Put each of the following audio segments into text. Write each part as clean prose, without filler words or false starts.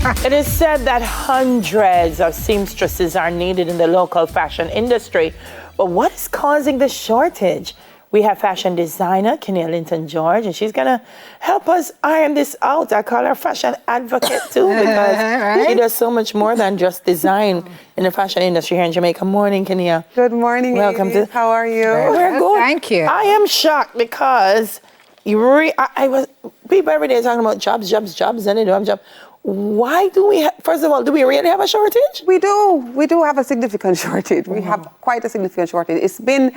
It is said that hundreds of seamstresses are needed in the local fashion industry. But what is causing the shortage? We have fashion designer Keneea Linton-George, and she's going to help us iron this out. I call her fashion advocate too, because right? She does so much more than just design in the fashion industry here in Jamaica. Morning, Keneea. Good morning, Welcome ladies. How are you? We're good. Thank you. I am shocked because people every day talking about jobs, and they don't have jobs. Why do we, first of all, do we really have a shortage? We do have a significant shortage. We have quite a significant shortage. It's been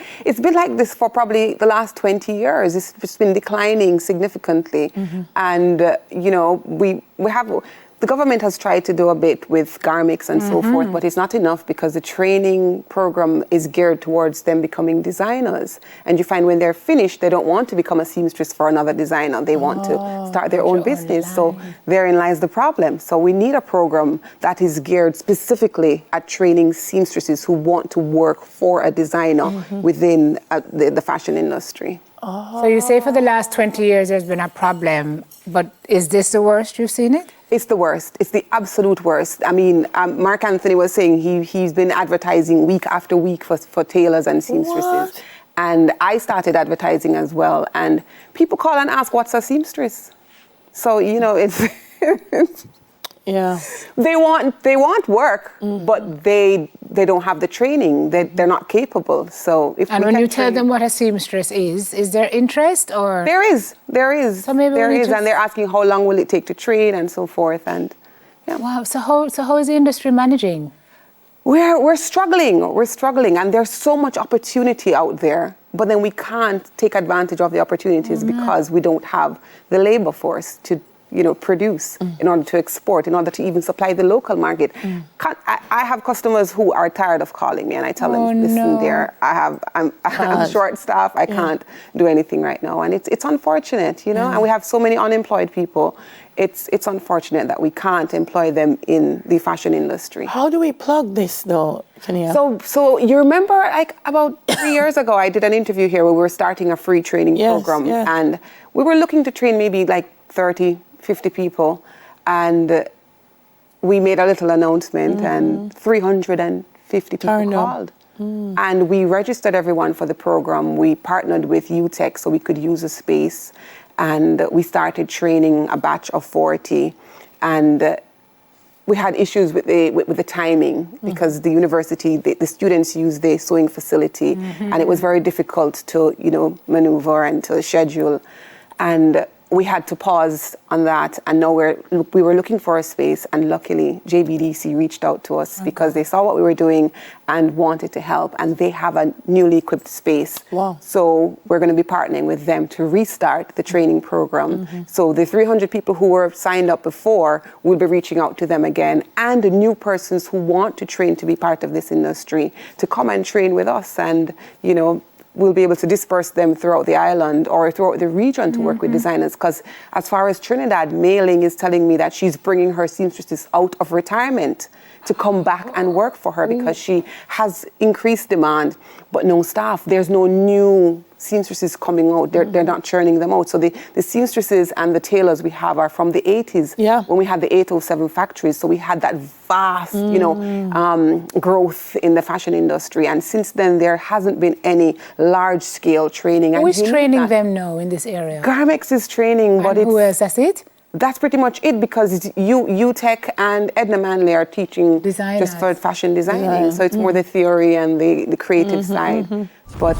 like this for probably the last 20 years. It's been declining significantly. And, we have, the government has tried to do a bit with garments and so forth, but it's not enough because the training program is geared towards them becoming designers. And you find when they're finished, they don't want to become a seamstress for another designer. They want to start their own business. So therein lies the problem. So we need a program that is geared specifically at training seamstresses who want to work for a designer within the fashion industry. So you say for the last 20 years there's been a problem, but is this the worst you've seen it? It's the worst. It's the absolute worst. I mean, Mark Anthony was saying he's been advertising week after week for tailors and seamstresses. What? And I started advertising as well. And people call and ask, what's a seamstress? So, it's... Yeah. They want work, but they don't have the training. They're not capable. So if and when you tell them what a seamstress is there interest or? There is. So maybe there is, and they're asking how long will it take to train and so forth. And yeah. Wow. So how is the industry managing? We're struggling, and there's so much opportunity out there. But then we can't take advantage of the opportunities because we don't have the labor force to produce in order to export, in order to even supply the local market. I have customers who are tired of calling me, and I tell them, listen, dear, I'm short staffed. I can't do anything right now, and it's unfortunate, and we have so many unemployed people. It's unfortunate that we can't employ them in the fashion industry. How do we plug this, though, Keneea? So you remember, like about 3 years ago, I did an interview here where we were starting a free training program, and we were looking to train maybe like 30, 50 people, and we made a little announcement, and 350 people called. And we registered everyone for the program. We partnered with UTech so we could use a space, and we started training a batch of 40, and we had issues with the timing because the university, the students use the sewing facility, and it was very difficult to maneuver and to schedule, and we had to pause on that, and now we were looking for a space, and luckily JBDC reached out to us because they saw what we were doing and wanted to help, and they have a newly equipped space. Wow. So we're going to be partnering with them to restart the training program. So the 300 people who were signed up before, we'll be reaching out to them again, and the new persons who want to train to be part of this industry to come and train with us, and we'll be able to disperse them throughout the island or throughout the region to work with designers. Because as far as Trinidad, Mailing is telling me that she's bringing her seamstresses out of retirement to come back and work for her because she has increased demand, but no staff. There's no new seamstresses coming out. They're not churning them out. So the seamstresses and the tailors we have are from the 80s when we had the 807 factories. So we had that vast, growth in the fashion industry. And since then, there hasn't been any large-scale training. Who is training them now in this area? Garmex is training, but who else? That's it? That's pretty much it, because UTech and Edna Manley are teaching just for fashion designing. So it's more the theory and the creative side. But